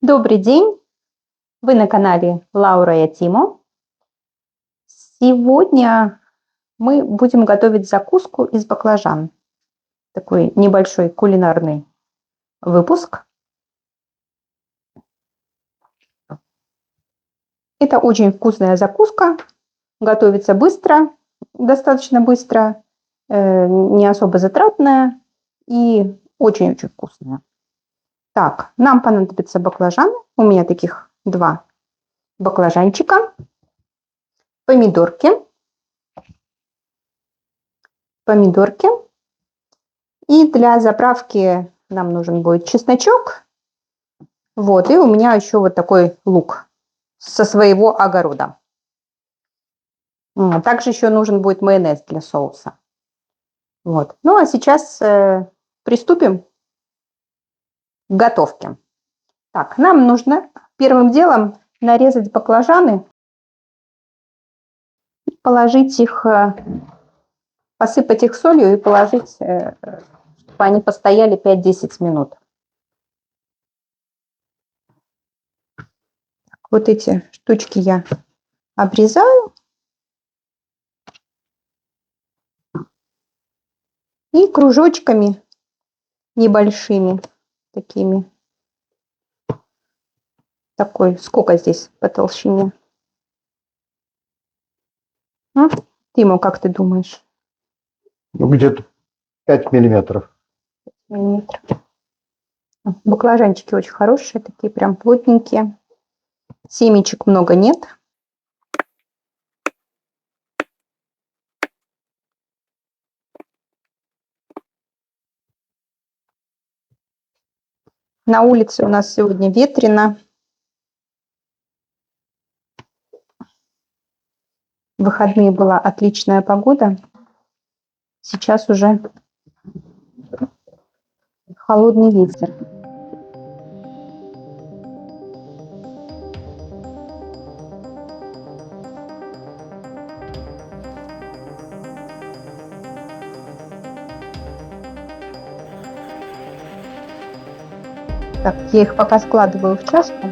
Добрый день! Вы на канале Лаура и Тимо. Сегодня мы будем готовить закуску из баклажан. Такой небольшой кулинарный выпуск. Это очень вкусная закуска. Готовится быстро, достаточно быстро, не особо затратная и очень-очень вкусная. Так, нам понадобятся баклажаны. У меня таких 2 баклажанчика, помидорки. И для заправки нам нужен будет чесночок. Вот, и у меня еще вот такой лук со своего огорода. Также еще нужен будет майонез для соуса. Вот. Ну а сейчас приступим к готовке. Так, нам нужно первым делом нарезать баклажаны, положить их, посыпать их солью и положить, чтобы они постояли 5-10 минут. Вот эти штучки я обрезаю. И кружочками небольшими такими. Такой, сколько здесь по толщине? Тимо, как ты думаешь? Ну, где-то 5 миллиметров. Баклажанчики очень хорошие, такие прям плотненькие. Семечек много нет. На улице у нас сегодня ветрено. В выходные была отличная погода. Сейчас уже холодный ветер. Так, я их пока складываю в чашку.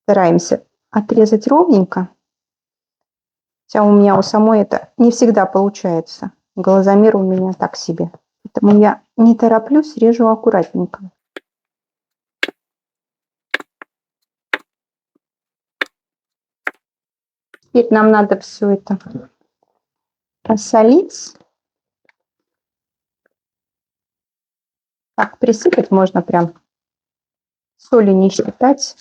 Стараемся отрезать ровненько. Хотя у меня у самой это не всегда получается. Глазомер у меня так себе. Поэтому я не тороплюсь, режу аккуратненько. Теперь нам надо все это посолить. Так, присыпать можно прям. Соли не считать.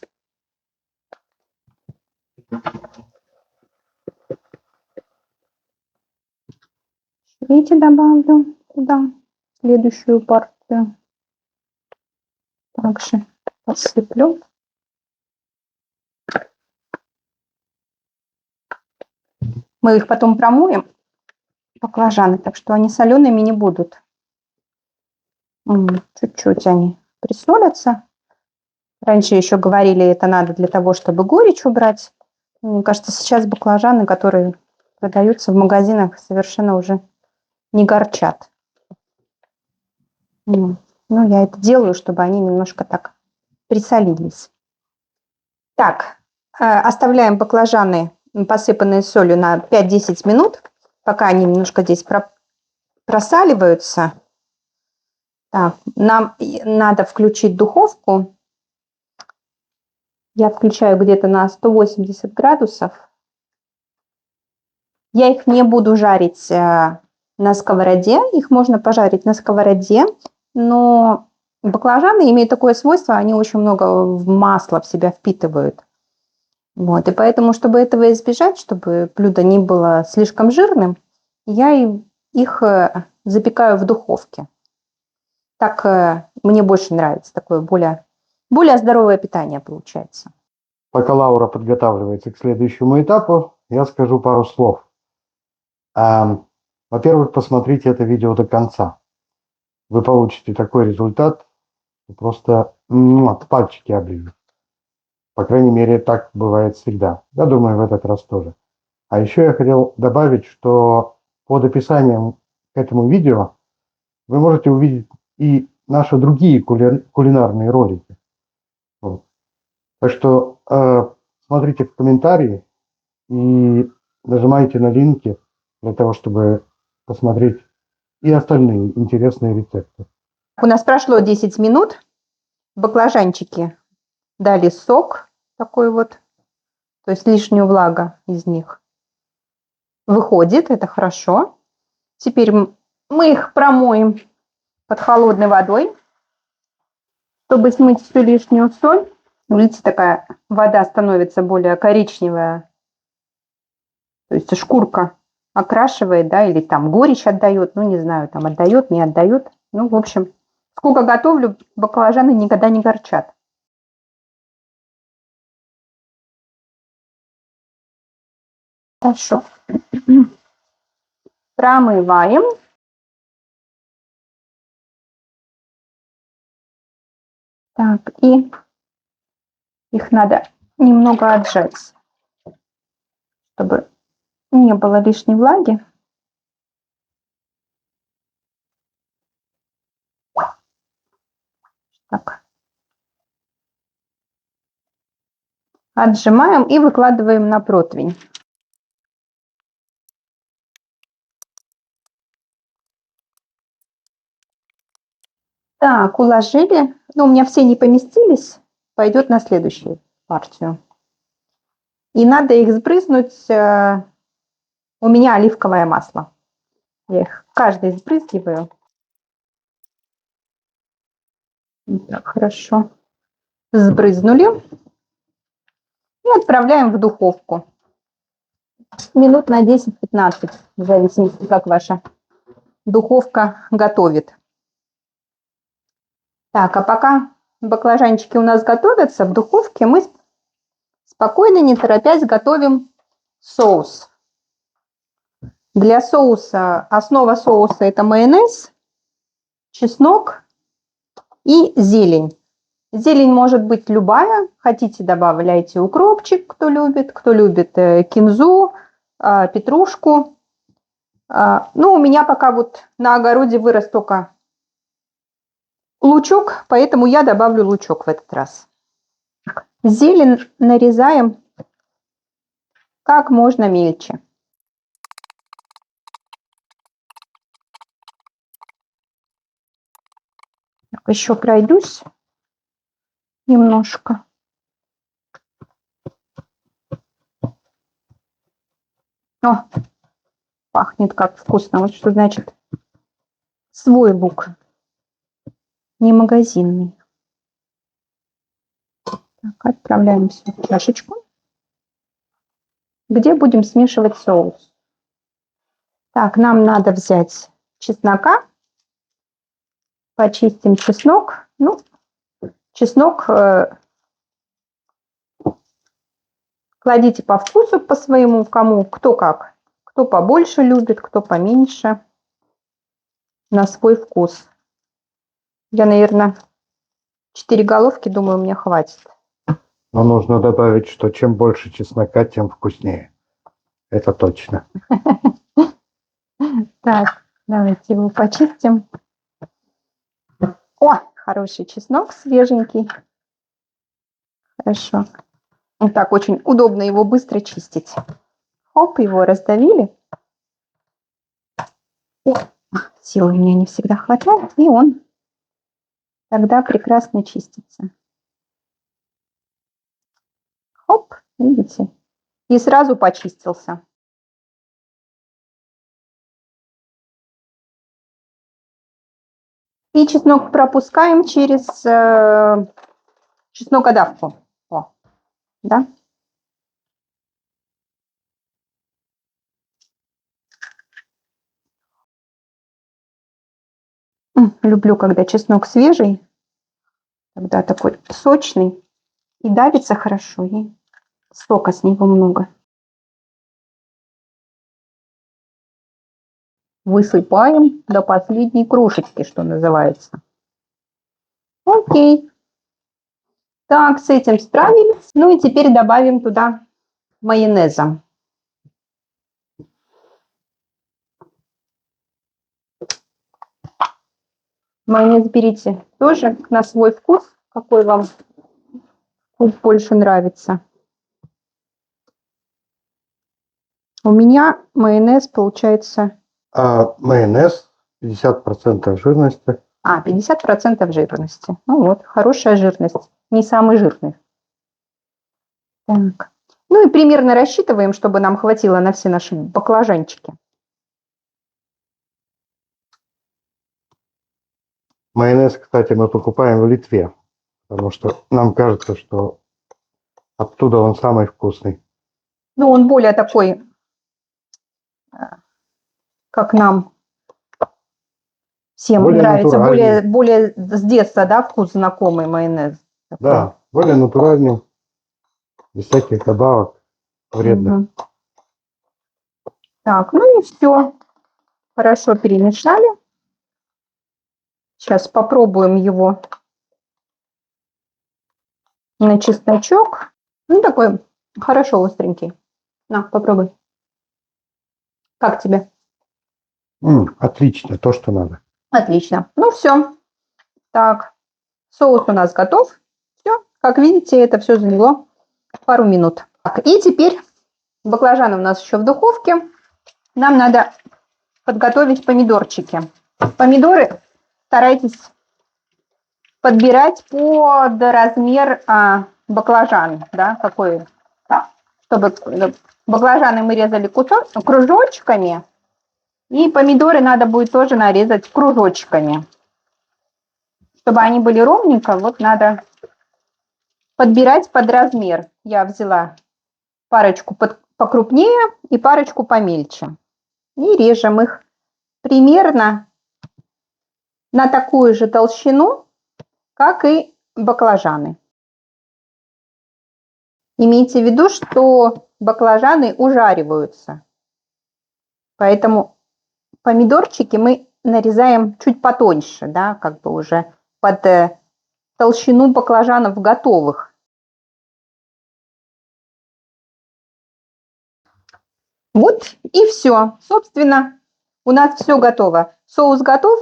Видите, добавлю туда следующую партию. Также посыплю. Мы их потом промоем, баклажаны, так что они солеными не будут. Чуть-чуть они присолятся. Раньше еще говорили, это надо для того, чтобы горечь убрать. Мне кажется, сейчас баклажаны, которые продаются в магазинах, совершенно уже не горчат. Ну, я это делаю, чтобы они немножко так присолились. Так, оставляем баклажаны, посыпанные солью, на 5-10 минут, пока они немножко здесь просаливаются. Так, нам надо включить духовку. Я включаю где-то на 180 градусов. Я их не буду жарить на сковороде. Их можно пожарить на сковороде, но баклажаны имеют такое свойство, они очень много масла в себя впитывают. Вот, и поэтому, чтобы этого избежать, чтобы блюдо не было слишком жирным, я их запекаю в духовке. Так мне больше нравится, такое более здоровое питание получается. Пока Лаура подготавливается к следующему этапу, я скажу пару слов. Во-первых, посмотрите это видео до конца. Вы получите такой результат, просто пальчики оближут. По крайней мере, так бывает всегда. Я думаю, в этот раз тоже. А еще я хотел добавить, что под описанием к этому видео вы можете увидеть и наши другие кулинарные ролики. Вот. Так что смотрите в комментарии и нажимайте на линки для того, чтобы посмотреть и остальные интересные рецепты. У нас прошло 10 минут. Баклажанчики дали сок такой вот, то есть лишнюю влагу из них выходит, это хорошо. Теперь мы их промоем под холодной водой, чтобы смыть всю лишнюю соль. Видите, такая вода становится более коричневая, то есть шкурка окрашивает, да, или там горечь отдает, ну не знаю, там отдает, не отдает. Ну, в общем, сколько готовлю, баклажаны никогда не горчат. Хорошо. Промываем. Так, и их надо немного отжать, чтобы не было лишней влаги. Так. Отжимаем и выкладываем на противень. Так, уложили. Ну, у меня все не поместились. Пойдет на следующую партию. И надо их сбрызнуть. У меня оливковое масло. Я их каждый сбрызгиваю. Так, хорошо. Сбрызнули. И отправляем в духовку. Минут на 10-15, в зависимости, как ваша духовка готовит. Так, а пока баклажанчики у нас готовятся, в духовке мы спокойно, не торопясь, готовим соус. Для соуса, основа соуса это майонез, чеснок и зелень. Зелень может быть любая, хотите добавляйте укропчик, кто любит кинзу, петрушку. Ну, у меня пока вот на огороде вырос только лучок, поэтому я добавлю лучок в этот раз. Зелень нарезаем как можно мельче. Так, еще пройдусь немножко. О, пахнет как вкусно. Вот что значит свой лук, не магазинный. Так, отправляем все в чашечку, где будем смешивать соус. Так, нам надо взять чеснока, почистим чеснок. Ну, чеснок кладите по вкусу, по своему, кому, кто как. Кто побольше любит, кто поменьше, на свой вкус. Я, наверное, 4 головки, думаю, мне хватит. Но нужно добавить, что чем больше чеснока, тем вкуснее. Это точно. Так, давайте его почистим. О, хороший чеснок, свеженький. Хорошо. Вот так очень удобно его быстро чистить. Хоп, его раздавили. О, силы у меня не всегда хватает, и он тогда прекрасно чистится. Хоп, видите? И сразу почистился. И чеснок пропускаем через чеснокодавку. О, да? Люблю, когда чеснок свежий, когда такой сочный и давится хорошо, и сока с него много. Высыпаем до последней крошечки, что называется. Окей. Так, с этим справились. Ну и теперь добавим туда майонеза. Майонез берите тоже на свой вкус, какой вам вкус больше нравится. У меня майонез получается... А майонез 50% жирности. 50% жирности. Ну вот, хорошая жирность. Не самый жирный. Так. Ну и примерно рассчитываем, чтобы нам хватило на все наши баклажанчики. Майонез, кстати, мы покупаем в Литве, потому что нам кажется, что оттуда он самый вкусный. Ну, он более такой, как нам всем Более нравится, натуральный. более с детства, да, вкус знакомый майонез. Такой. Да, более натуральный, без всяких добавок вредных. Мгм. Так, ну и все. Хорошо перемешали. Сейчас попробуем его на чесночок. Ну, такой хорошо остренький. На, попробуй. Как тебе? Отлично, то, что надо. Отлично. Ну, все. Так, соус у нас готов. Все. Как видите, это все заняло пару минут. Так, и теперь баклажаны у нас еще в духовке. Нам надо подготовить помидорчики. Помидоры старайтесь подбирать под размер баклажан, да, какой, да, чтобы баклажаны мы резали кружочками, и помидоры надо будет тоже нарезать кружочками. Чтобы они были ровненько, вот надо подбирать под размер. Я взяла парочку покрупнее и парочку помельче. И режем их примерно на такую же толщину, как и баклажаны. Имейте в виду, что баклажаны ужариваются. Поэтому помидорчики мы нарезаем чуть потоньше, да, как бы уже под толщину баклажанов готовых. Вот и все. Собственно, у нас все готово. Соус готов,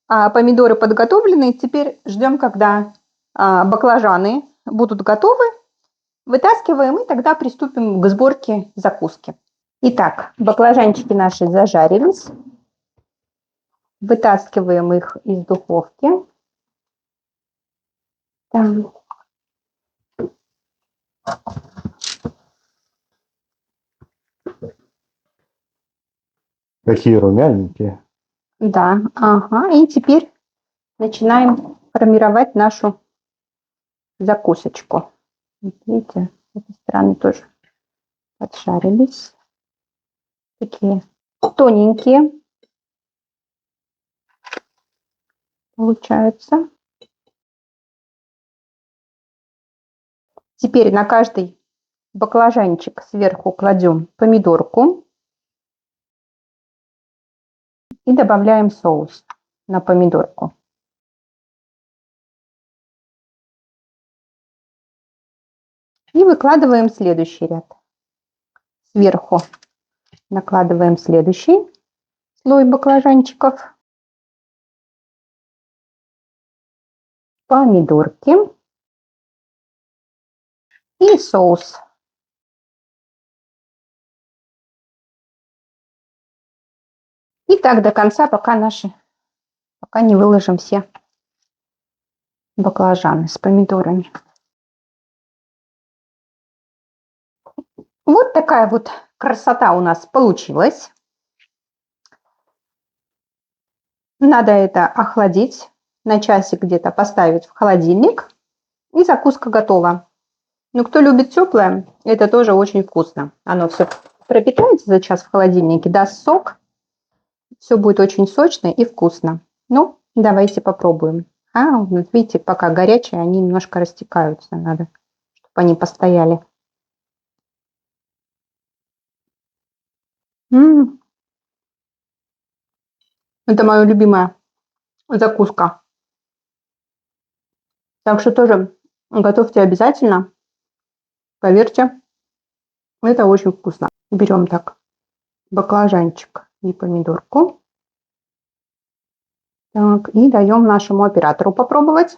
помидоры подготовлены. Теперь ждем, когда баклажаны будут готовы. Вытаскиваем и тогда приступим к сборке закуски. Итак, баклажанчики наши зажарились. Вытаскиваем их из духовки. Так. Какие румяненькие. Да, ага. И теперь начинаем формировать нашу закусочку. Видите, с этой стороны тоже подшарились. Такие тоненькие получаются. Теперь на каждый баклажанчик сверху кладем помидорку и добавляем соус на помидорку. И выкладываем следующий ряд. Сверху накладываем следующий слой баклажанчиков. Помидорки и соус. И так до конца, пока не выложим все баклажаны с помидорами. Вот такая вот красота у нас получилась. Надо это охладить, на часик где-то поставить в холодильник, и закуска готова. Но кто любит теплое, это тоже очень вкусно. Оно все пропитается за час в холодильнике, даст сок, все будет очень сочно и вкусно. Ну, давайте попробуем. Вот видите, пока горячие, они немножко растекаются, надо, чтобы они постояли. Это моя любимая закуска. Так что тоже готовьте обязательно. Поверьте, это очень вкусно. Берем так баклажанчик и помидорку. Так, и даем нашему оператору попробовать.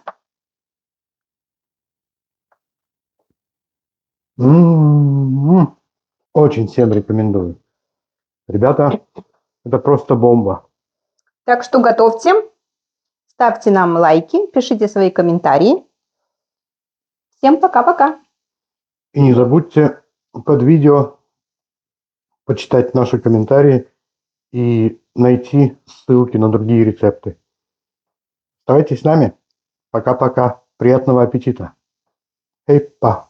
Очень всем рекомендую. Ребята, это просто бомба. Так что готовьте, ставьте нам лайки, пишите свои комментарии. Всем пока-пока. И не забудьте под видео почитать наши комментарии и найти ссылки на другие рецепты. Оставайтесь с нами. Пока-пока. Приятного аппетита. Па.